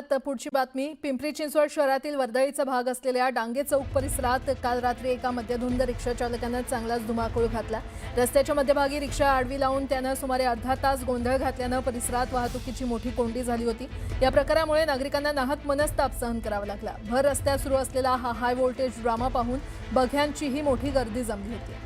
विरोधात पुढची बातमी। पिंपरी चिंचवड शहरातील वर्दळीचा भाग असलेल्या डांगे चौक परिसरात काल रात्री एका मद्यधुंद रिक्षा चालकाने चांगलाच धुमाकूळ घातला। रस्त्याच्या मध्यभागी रिक्षा आडवी लावून त्याने सुमारे अर्धा तास गोंधळ घातल्याने परिसरात वाहतुकीची मोठी कोंडी झाली होती। या प्रकारामुळे नागरिकांना नाहक मनस्ताप सहन करावा लागला। भर रस्त्यात सुरू असलेला हा हाय व्होल्टेज ड्रामा पाहून बघ्यांचीही मोठी गर्दी जमली होती।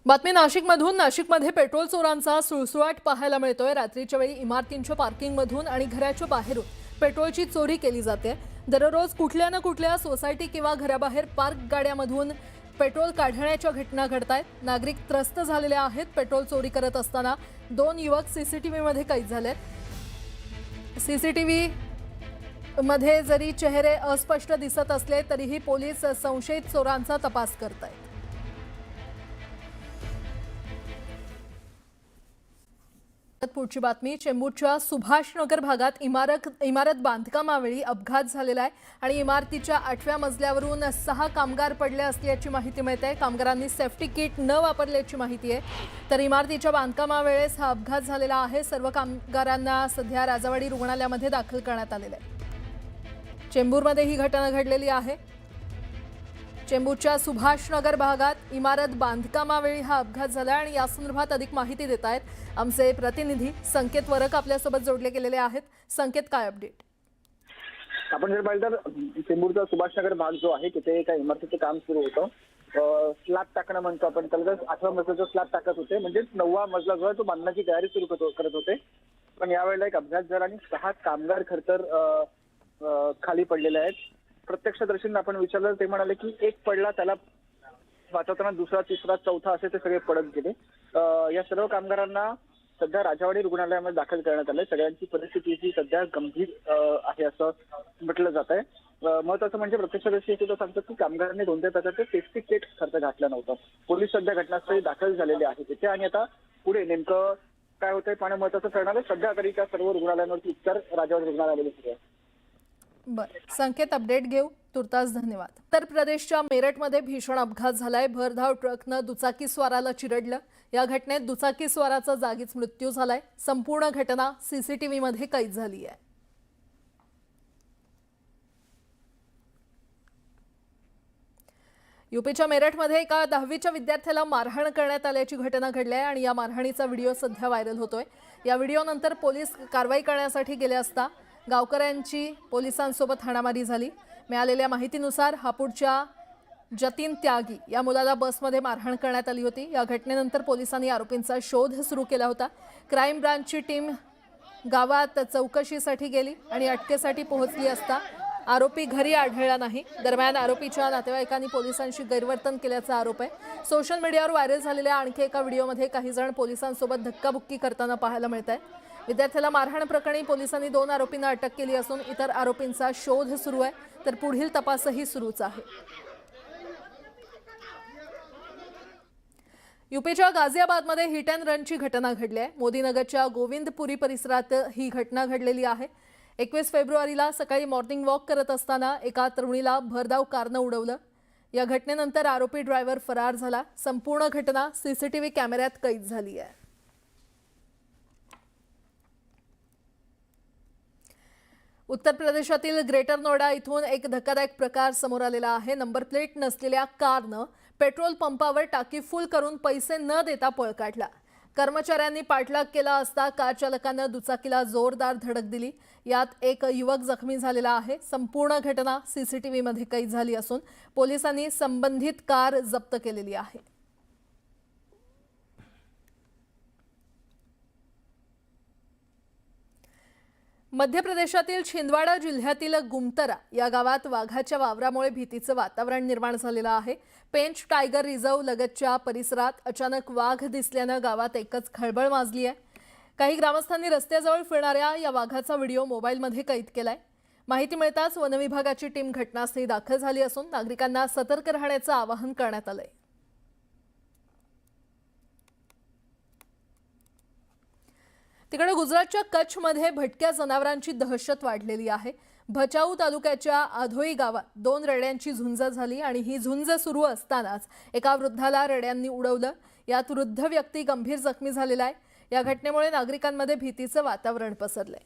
बातमी नाशिकमधून। नाशिकमध्ये पेट्रोल चोरांचा सुळसुळाट पाहायला मिळतोय। रात्रीच्या वेळी इमारतींच्या पार्किंगमधून आणि घराच्या बाहेरून पेट्रोलची चोरी केली जाते। दररोज कुठल्या ना कुठल्या सोसायटी किंवा घराबाहेर पार्क गाड्यामधून पेट्रोल काढण्याच्या घटना घडतायत। नागरिक त्रस्त झालेले आहेत। पेट्रोल चोरी करत असताना 2 युवक सीसीटीव्हीमध्ये कैद झालेत। सीसीटीव्ही मध्ये जरी चेहरे अस्पष्ट दिसत असले तरीही पोलीस संशयित चोरांचा तपास करतायत। पुढची बातमी। चेंबूरच्या सुभाषनगर भागात इमारत बांधकामावेळी अपघात झालेला आहे आणि इमारतीच्या 8व्या मजल्यावरून 6 कामगार पडले असल्याची माहिती मिळते। कामगारांनी सेफ्टी किट न वापरल्याची माहिती आहे। तर इमारतीच्या बांधकामावेळेस हा अपघात झालेला आहे। सर्व कामगारांना सध्या राजावाडी रुग्णालयामध्ये दाखल करण्यात आलेले आहे। चेंबूरमध्ये ही घटना घडलेली आहे। चेंबूरच्या सुभाषनगर भागात इमारत बांधकामावेळी हा अपघात झाला आणि या संदर्भात अधिक माहिती देत आहेत आमचे प्रतिनिधी संकेत वरक आपल्यासोबत जोडले गेलेले आहेत। संकेत, काय अपडेट? आपण जर पाहिलं तर चेंबूरचा सुभाषनगर भाग जो आहे तिथे एका इमारतीचं काम सुरू होतं। स्लॅब टाकणं म्हणतो आपण त्याला। 8व्या मजल्याचा स्लॅब टाकत होते, म्हणजे 9वा मजला जो आहे तो बांधण्याची तयारी सुरू करत होते। पण यावेळेला एक अपघात झाला आणि 6 कामगार खरतर खाली पडलेले आहेत। प्रत्यक्षदर्शींना आपण विचारलं, ते म्हणाले की एक पडला, त्याला वाचवताना दुसरा, तिसरा, चौथा असे ते सगळे पडत गेले। या सर्व कामगारांना सध्या राजावाडी रुग्णालयामध्ये दाखल करण्यात आलंय। सगळ्यांची परिस्थिती ही सध्या गंभीर आहे असं म्हटलं जात आहे। महत्वाचं म्हणजे प्रत्यक्षदर्शी सुद्धा सांगतात की कामगारांनी कोणत्या प्रकारचे सेफ्टी किट खर्च घातलं नव्हतं। पोलीस सध्या घटनास्थळी दाखल झालेले आहेत तिथे आणि आता पुढे नेमकं काय होतंय पाहणं महत्वाचं ठरणार आहे। सध्या तरी त्या सर्व रुग्णालयांवरती उपचार राजावाडी रुग्णालयामध्ये सुरू आहे। बरं संकेत, अपडेट घेऊ तुर्तास धन्यवाद। उत्तर प्रदेशच्या मेरठमध्ये भीषण अपघात झालाय। भरधाव ट्रकनं दुचाकीस्वाराला चिरडलं। या घटनेत दुचाकीस्वाराचा जागीच मृत्यू झालाय। संपूर्ण घटना सीसीटीव्हीमध्ये कैद झाली आहे। यूपीच्या मेरठमध्ये एका 10वीच्या विद्यार्थ्याला मारहाण करण्यात आल्याची घटना घडली आहे आणि या मारहाणीचा व्हिडिओ सध्या व्हायरल होतोय। या व्हिडिओनंतर पोलीस कारवाई करण्यासाठी गेले असता गावकऱ्यांची पोलिसांसोबत हाणामारी झाली। मिळालेल्या माहितीनुसार हापूरच्या जतीन त्यागी या मुलाला बसमध्ये मारहाण करण्यात आली होती। या घटनेनंतर पोलिसांनी आरोपींचा शोध सुरू केला होता। क्राईम ब्रांचची टीम गावात चौकशीसाठी गेली आणि अटकेसाठी पोहोचली असता आरोपी घरी आढळला नाही। दरम्यान आरोपीच्या नातेवाईकांनी पोलिसांशी गैरवर्तन केल्याचा आरोप आहे। सोशल मीडियावर व्हायरल झालेल्या आणखी एका व्हिडिओमध्ये काही जण पोलिसांसोबत धक्काबुक्की करताना पाहायला मिळत आहे। विद्यार्थ्याला मारहाण प्रकरणी पोलिसांनी 2 आरोपींना अटक केली असून इतर आरोपींचा शोध सुरू आहे, तर पुढील तपासही सुरूच आहे। यूपीच्या गाझियाबादमध्ये हिट अँड रनची घटना घडली आहे। मोदीनगरच्या गोविंदपुरी परिसरात ही घटना घडलेली आहे। 21 फेब्रुवारीला सकाळी मॉर्निंग वॉक करत असताना एका तरुणीला भरधाव कारनं उडवलं। या घटनेनंतर आरोपी ड्रायव्हर फरार झाला। संपूर्ण घटना सीसीटीव्ही कॅमेऱ्यात कैद झाली आहे। उत्तर प्रदेशातील ग्रेटर नोएडा इथून एक धक्कादायक प्रकार समोर आलेला आहे। नंबर प्लेट नसलेल्या कारनं पेट्रोल पंपावर टाकी फुल करून पैसे न देता पळ काढला। कर्मचाऱ्यांनी पाठलाग केला असता कार चालकानं दुचाकीला जोरदार धडक दिली। यात एक युवक जखमी झालेला आहे। संपूर्ण घटना सीसीटीव्हीमध्ये कैद झाली असून पोलिसांनी संबंधित कार जप्त केलेली आहे। मध्य प्रदेशातील छिंदवाडा जिल्ह्यातील गुमतरा या गावात वाघाच्या वावरामुळे भीतीचं वातावरण निर्माण झालेलं आहे। पेंच टायगर रिझर्व लगतच्या परिसरात अचानक वाघ दिसल्यानं गावात एकच खळबळ माजली आहे। काही ग्रामस्थांनी रस्त्याजवळ फिरणाऱ्या या वाघाचा व्हिडिओ मोबाईलमध्ये कैद केलाय। माहिती मिळताच वनविभागाची टीम घटनास्थळी दाखल झाली असून नागरिकांना सतर्क राहण्याचं आवाहन करण्यात आलंय। तिकडे गुजरातच्या कच्छमध्ये भटक्या जनावरांची दहशत वाढलेली आहे। भचाऊ तालुक्याच्या आधोई गावात 2 रेड्यांची झुंज झाली आणि ही झुंज सुरू असतानाच एका वृद्धाला रेड्यांनी उडवलं। यात वृद्ध व्यक्ती गंभीर जखमी झालेला आहे। या घटनेमुळे नागरिकांमध्ये भीतीचं वातावरण पसरलंय।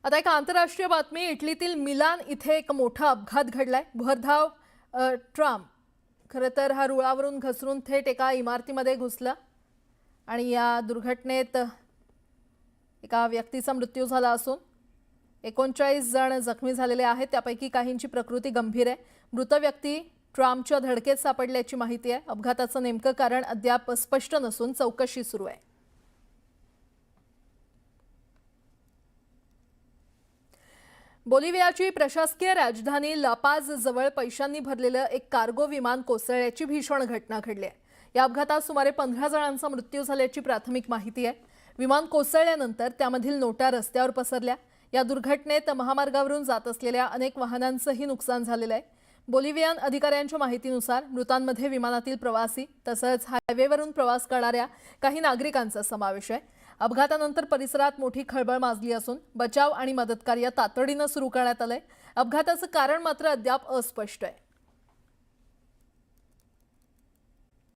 आता एक आंतरराष्ट्रीय बातमी। इटलीतील मिलान इथे एक मोठा अपघात घडलाय। भरधाव ट्राम खरं तर हा रुळावरून घसरून थेट एका इमारतीमध्ये घुसला आणि या दुर्घटनेत एका व्यक्तीचा मृत्यू झाला असून 39 जण जखमी झालेले आहेत। त्यापैकी काहींची प्रकृती गंभीर आहे। मृत व्यक्ती ट्रामच्या धडकेत सापडल्याची माहिती आहे। अपघाताचं नेमकं कारण अद्याप स्पष्ट नसून चौकशी सुरू आहे। बोलिव्हियाची प्रशासकीय राजधानी लापाज जवळ पैशांनी भरलेलं एक कार्गो विमान कोसळल्याची भीषण घटना घडली आहे। या अपघातात सुमारे 15 जणांचा मृत्यू झाल्याची प्राथमिक माहिती आहे। विमान कोसळल्यानंतर त्यामधील नोटा रस्त्यावर पसरल्या। या दुर्घटनेत महामार्गावरून जात असलेल्या अनेक वाहनांचंही नुकसान झालेलं आहे। बोलिव्हियन अधिकाऱ्यांच्या माहितीनुसार मृतांमध्ये विमानातील प्रवासी तसंच हायवेवरून प्रवास करणाऱ्या काही नागरिकांचा समावेश आहे। अपघातानंतर परिसरात मोठी खळबळ माजली असून बचाव आणि मदतकार्य तातडीनं सुरू करण्यात आलंय। अपघाताचं कारण मात्र अद्याप अस्पष्ट आहे।